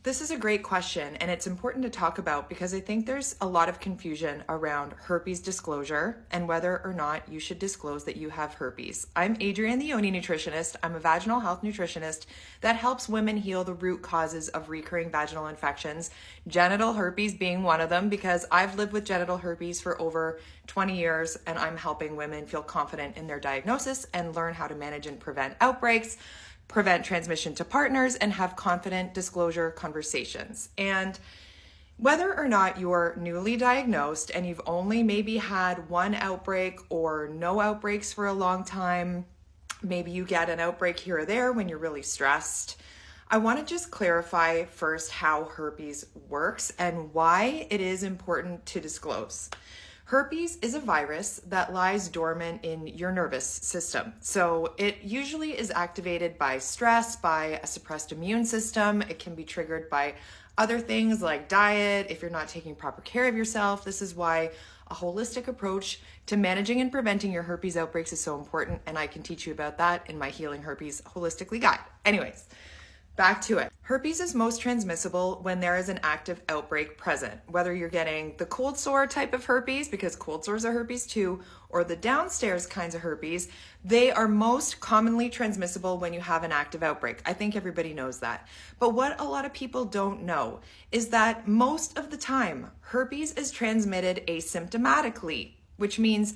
This is a great question, and it's important to talk about because I think there's a lot of confusion around herpes disclosure and whether or not you should disclose that you have herpes. I'm Adrienne, the Yoni nutritionist. I'm a vaginal health nutritionist that helps women heal the root causes of recurring vaginal infections, genital herpes being one of them, because I've lived with genital herpes for over 20 years, and I'm helping women feel confident in their diagnosis and learn how to manage and prevent outbreaks, prevent transmission to partners, and have confident disclosure conversations. And whether or not you're newly diagnosed and you've only maybe had one outbreak or no outbreaks for a long time, maybe you get an outbreak here or there when you're really stressed, I want to just clarify first how herpes works and why it is important to disclose. Herpes is a virus that lies dormant in your nervous system. So it usually is activated by stress, by a suppressed immune system. It can be triggered by other things like diet, if you're not taking proper care of yourself. This is why a holistic approach to managing and preventing your herpes outbreaks is so important, and I can teach you about that in my Healing Herpes Holistically guide. Anyways, back to it. Herpes is most transmissible when there is an active outbreak present, whether you're getting the cold sore type of herpes, because cold sores are herpes too, or the downstairs kinds of herpes. They are most commonly transmissible when you have an active outbreak. I think everybody knows that. But what a lot of people don't know is that most of the time, herpes is transmitted asymptomatically, which means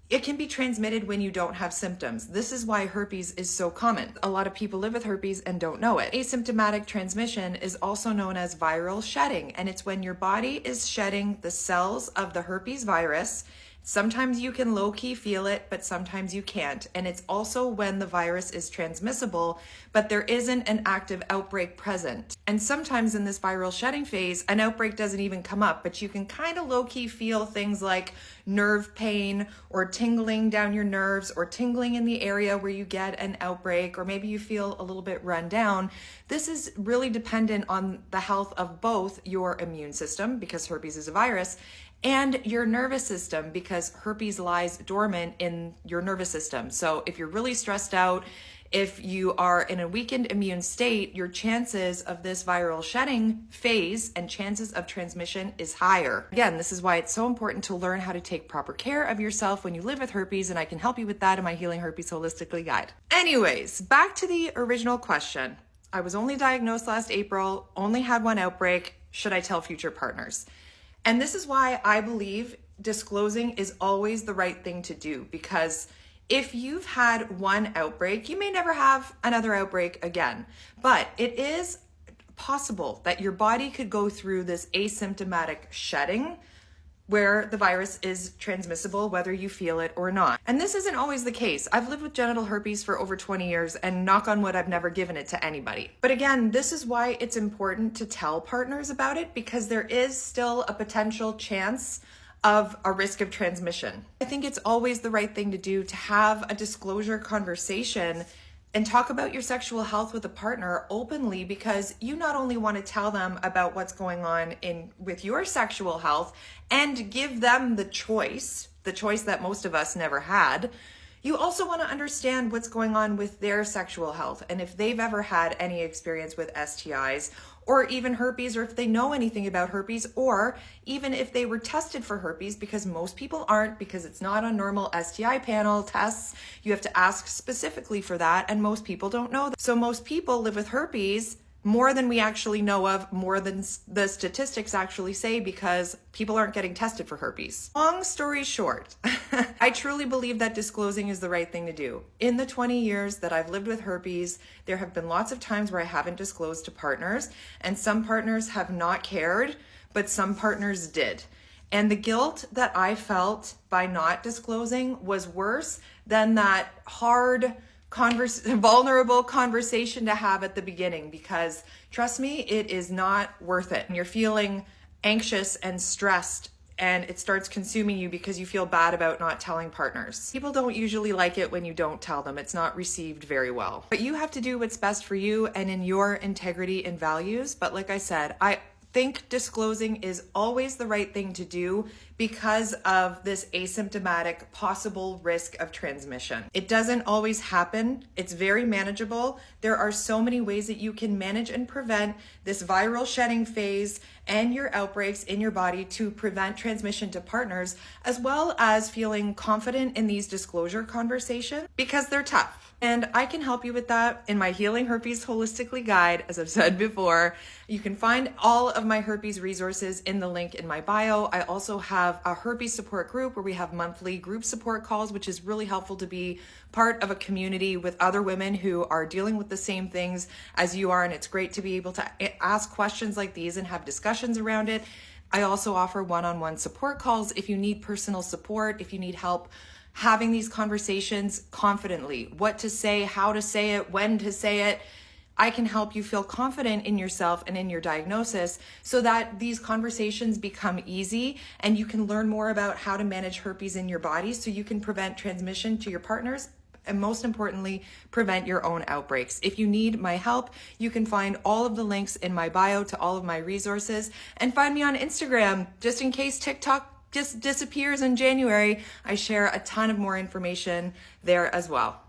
it can be transmitted when you don't have symptoms. This is why herpes is so common. A lot of people live with herpes and don't know it. Asymptomatic transmission is also known as viral shedding, and it's when your body is shedding the cells of the herpes virus. Sometimes you can low-key feel it, but sometimes you can't. And it's also when the virus is transmissible, but there isn't an active outbreak present. And sometimes in this viral shedding phase, an outbreak doesn't even come up, but you can kind of low-key feel things like nerve pain or tingling down your nerves or tingling in the area where you get an outbreak, or maybe you feel a little bit run down. This is really dependent on the health of both your immune system, because herpes is a virus, and your nervous system, because herpes lies dormant in your nervous system. So if you're really stressed out, if you are in a weakened immune state, your chances of this viral shedding phase and chances of transmission is higher. Again, this is why it's so important to learn how to take proper care of yourself when you live with herpes, and I can help you with that in my Healing Herpes Holistically guide. Anyways, back to the original question. I was only diagnosed last April, only had one outbreak. Should I tell future partners? And this is why I believe disclosing is always the right thing to do, because if you've had one outbreak, you may never have another outbreak again. But it is possible that your body could go through this asymptomatic shedding where the virus is transmissible, whether you feel it or not. And this isn't always the case. I've lived with genital herpes for over 20 years, and knock on wood, I've never given it to anybody. But again, this is why it's important to tell partners about it, because there is still a potential chance of a risk of transmission. I think it's always the right thing to do to have a disclosure conversation and talk about your sexual health with a partner openly, because you not only want to tell them about what's going on with your sexual health and give them the choice that most of us never had, you also want to understand what's going on with their sexual health, and if they've ever had any experience with STIs or even herpes, or if they know anything about herpes, or even if they were tested for herpes, because most people aren't, because it's not on normal STI panel tests. You have to ask specifically for that, and most people don't know that. So most people live with herpes more than we actually know of, more than the statistics actually say, because people aren't getting tested for herpes. Long story short, I truly believe that disclosing is the right thing to do. In the 20 years that I've lived with herpes, there have been lots of times where I haven't disclosed to partners, and some partners have not cared, but some partners did. And the guilt that I felt by not disclosing was worse than that hard, vulnerable conversation to have at the beginning, because trust me, it is not worth it. You're feeling anxious and stressed, and it starts consuming you because you feel bad about not telling partners. People don't usually like it when you don't tell them. It's not received very well. But you have to do what's best for you and in your integrity and values. But like I said, I think disclosing is always the right thing to do because of this asymptomatic possible risk of transmission. It doesn't always happen. It's very manageable. There are so many ways that you can manage and prevent this viral shedding phase and your outbreaks in your body to prevent transmission to partners, as well as feeling confident in these disclosure conversations because they're tough. And I can help you with that in my Healing Herpes Holistically guide, as I've said before. You can find all of my herpes resources in the link in my bio. I also have a herpes support group where we have monthly group support calls, which is really helpful to be part of a community with other women who are dealing with the same things as you are. And it's great to be able to ask questions like these and have discussions around it. I also offer one-on-one support calls if you need personal support, if you need help having these conversations confidently, what to say, how to say it, when to say it. I can help you feel confident in yourself and in your diagnosis so that these conversations become easy and you can learn more about how to manage herpes in your body so you can prevent transmission to your partners and, most importantly, prevent your own outbreaks. If you need my help, you can find all of the links in my bio to all of my resources, and find me on Instagram just in case TikTok just disappears in January. I share a ton of more information there as well.